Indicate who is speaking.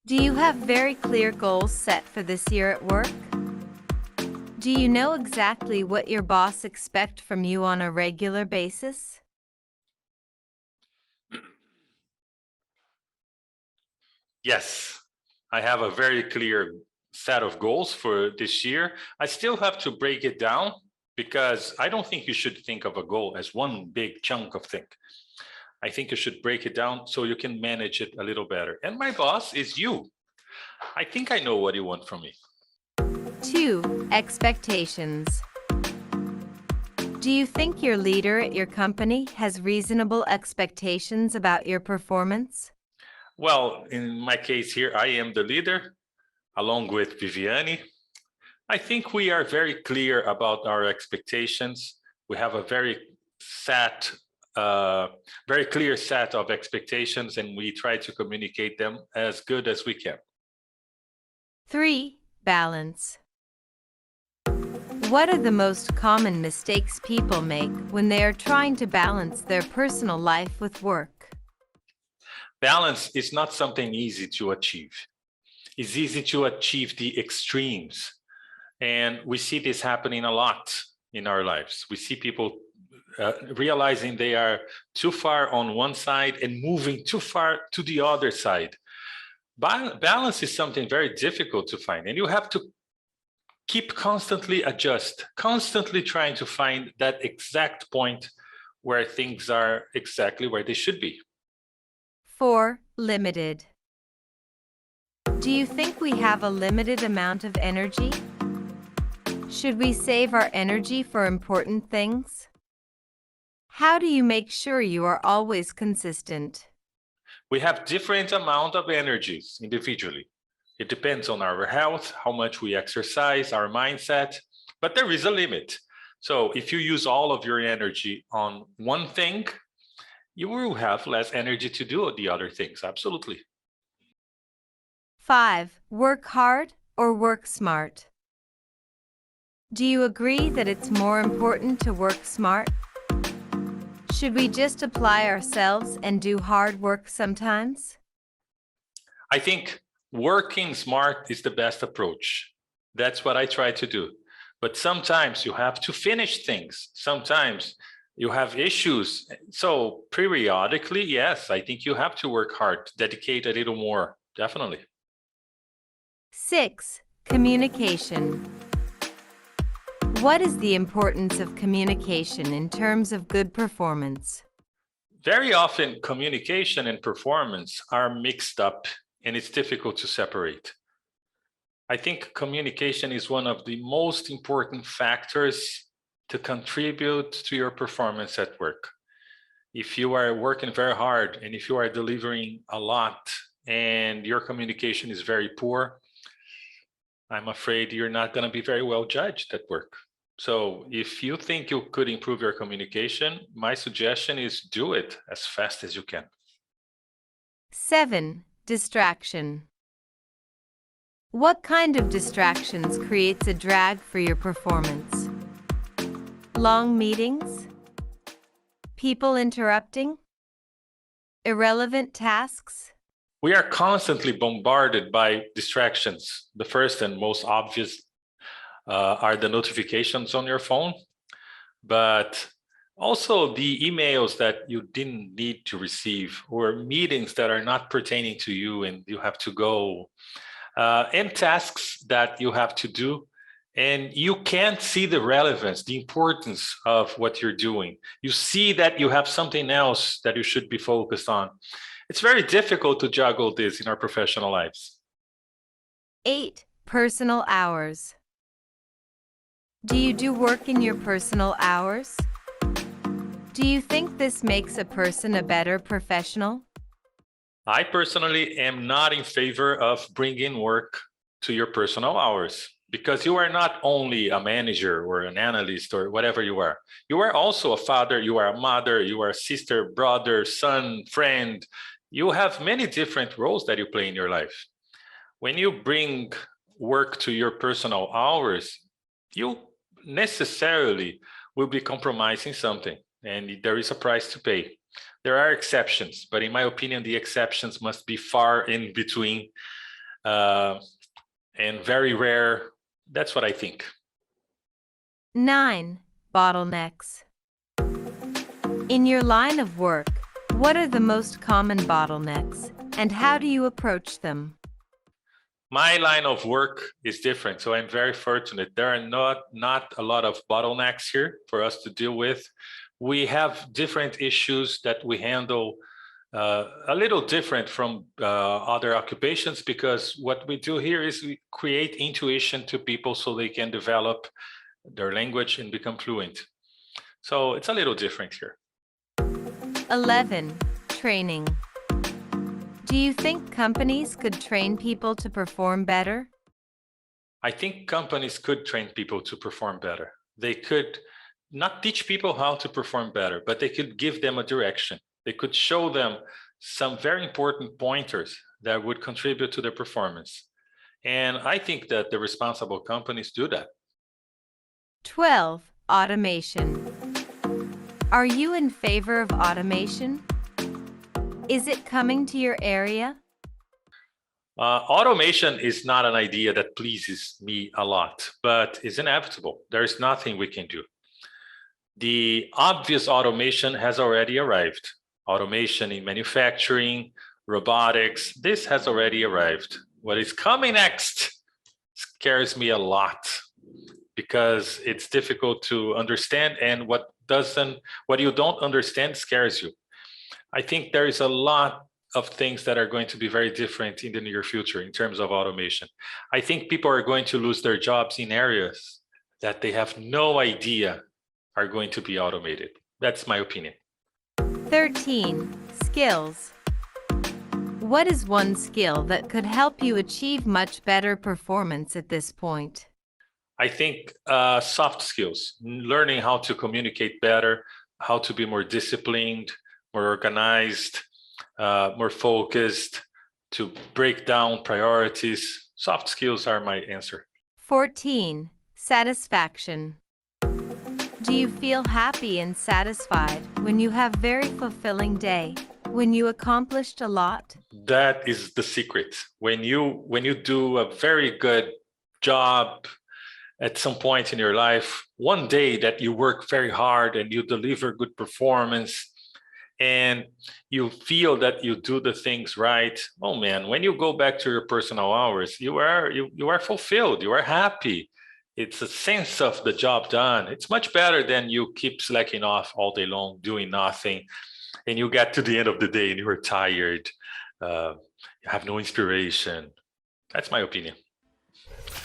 Speaker 1: Do you have very clear goals set for this year at work? Do you know exactly what your boss expects from you on a regular basis?
Speaker 2: Yes, I have a very clear set of goals for this year. I still have to break it down because I don't think you should think of a goal as one big chunk of thing. I think you should break it down so you can manage it a little better. And my boss is you. I think I know what you want from me.
Speaker 1: 2. Expectations. Do you think your leader at your company has reasonable expectations about your performance?
Speaker 2: Well, in my case here, I am the leader along with Viviani. I think we are very clear about our expectations. We have a set, very clear set of expectations, and we try to communicate them as good as we can.
Speaker 1: 3. Balance. What are the most common mistakes people make when they are trying to balance their personal life with work?
Speaker 2: Balance is not something easy to achieve. It's easy to achieve the extremes. And we see this happening a lot in our lives. We see people realizing they are too far on one side and moving too far to the other side. Balance is something very difficult to find, and you have to keep constantly adjust, constantly trying to find that exact point where things are exactly where they should be.
Speaker 1: 4. Limited. Do you think we have a limited amount of energy? Should we save our energy for important things? How do you make sure you are always consistent?
Speaker 2: We have different amount of energies individually. It depends on our health, how much we exercise, our mindset, but there is a limit. So if you use all of your energy on one thing, you will have less energy to do the other things, absolutely.
Speaker 1: 5. Work hard or work smart? Do you agree that it's more important to work smart? Should we just apply ourselves and do hard work sometimes?
Speaker 2: I think working smart is the best approach. That's what I try to do. But sometimes you have to finish things. Sometimes you have issues. So periodically, yes, I think you have to work hard, dedicate a little more, definitely.
Speaker 1: 6. Communication. What is the importance of communication in terms of good performance?
Speaker 2: Very often, communication and performance are mixed up, and it's difficult to separate. I think communication is one of the most important factors to contribute to your performance at work. If you are working very hard and if you are delivering a lot and your communication is very poor, I'm afraid you're not going to be very well judged at work. So if you think you could improve your communication, my suggestion is do it as fast as you can.
Speaker 1: 7. Distraction. What kind of distractions creates a drag for your performance? Long meetings? People interrupting? Irrelevant tasks?
Speaker 2: We are constantly bombarded by distractions. The first and most obvious are the notifications on your phone, but also the emails that you didn't need to receive, or meetings that are not pertaining to you and you have to go, and tasks that you have to do, and you can't see the relevance, the importance of what you're doing. You see that you have something else that you should be focused on. It's very difficult to juggle this in our professional lives.
Speaker 1: 8. Personal hours. Do you do work in your personal hours? Do you think this makes a person a better professional?
Speaker 2: I personally am not in favor of bringing work to your personal hours, because you are not only a manager or an analyst or whatever you are. You are also a father, you are a mother, you are a sister, brother, son, friend. You have many different roles that you play in your life. When you bring work to your personal hours, you necessarily will be compromising something, and there is a price to pay. There are exceptions, but in my opinion, the exceptions must be far in between. and very rare. That's what I think.
Speaker 1: 9. Bottlenecks. In your line of work, what are the most common bottlenecks, and how do you approach them?
Speaker 2: My line of work is different, so I'm very fortunate. There are not a lot of bottlenecks here for us to deal with. We have different issues that we handle a little different from other occupations, because what we do here is we create intuition to people so they can develop their language and become fluent. So it's a little different here.
Speaker 1: 11. Training. Do you think companies could train people to perform better?
Speaker 2: I think companies could train people to perform better. They could not teach people how to perform better, but they could give them a direction. They could show them some very important pointers that would contribute to their performance. And I think that the responsible companies do that.
Speaker 1: 12. Automation. Are you in favor of automation? Is it coming to your area?
Speaker 2: Automation is not an idea that pleases me a lot, but is inevitable. There's nothing we can do. The obvious automation has already arrived. Automation in manufacturing, robotics, this has already arrived. What is coming next scares me a lot, because it's difficult to understand, and what you don't understand scares you. I think there is a lot of things that are going to be very different in the near future in terms of automation. I think people are going to lose their jobs in areas that they have no idea are going to be automated. That's my opinion.
Speaker 1: 13. Skills. What is one skill that could help you achieve much better performance at this point?
Speaker 2: I think soft skills, learning how to communicate better, how to be more disciplined, more organized, more focused, to break down priorities. Soft skills are my answer.
Speaker 1: 14. Satisfaction. Do you feel happy and satisfied when you have a very fulfilling day, when you accomplished a lot?
Speaker 2: That is the secret. When you do a very good job at some point in your life, one day that you work very hard and you deliver good performance, and you feel that you do the things right, oh man, when you go back to your personal hours, you are fulfilled, you are happy. It's a sense of the job done. It's much better than you keep slacking off all day long doing nothing, and you get to the end of the day and you're tired, you have no inspiration. That's my opinion.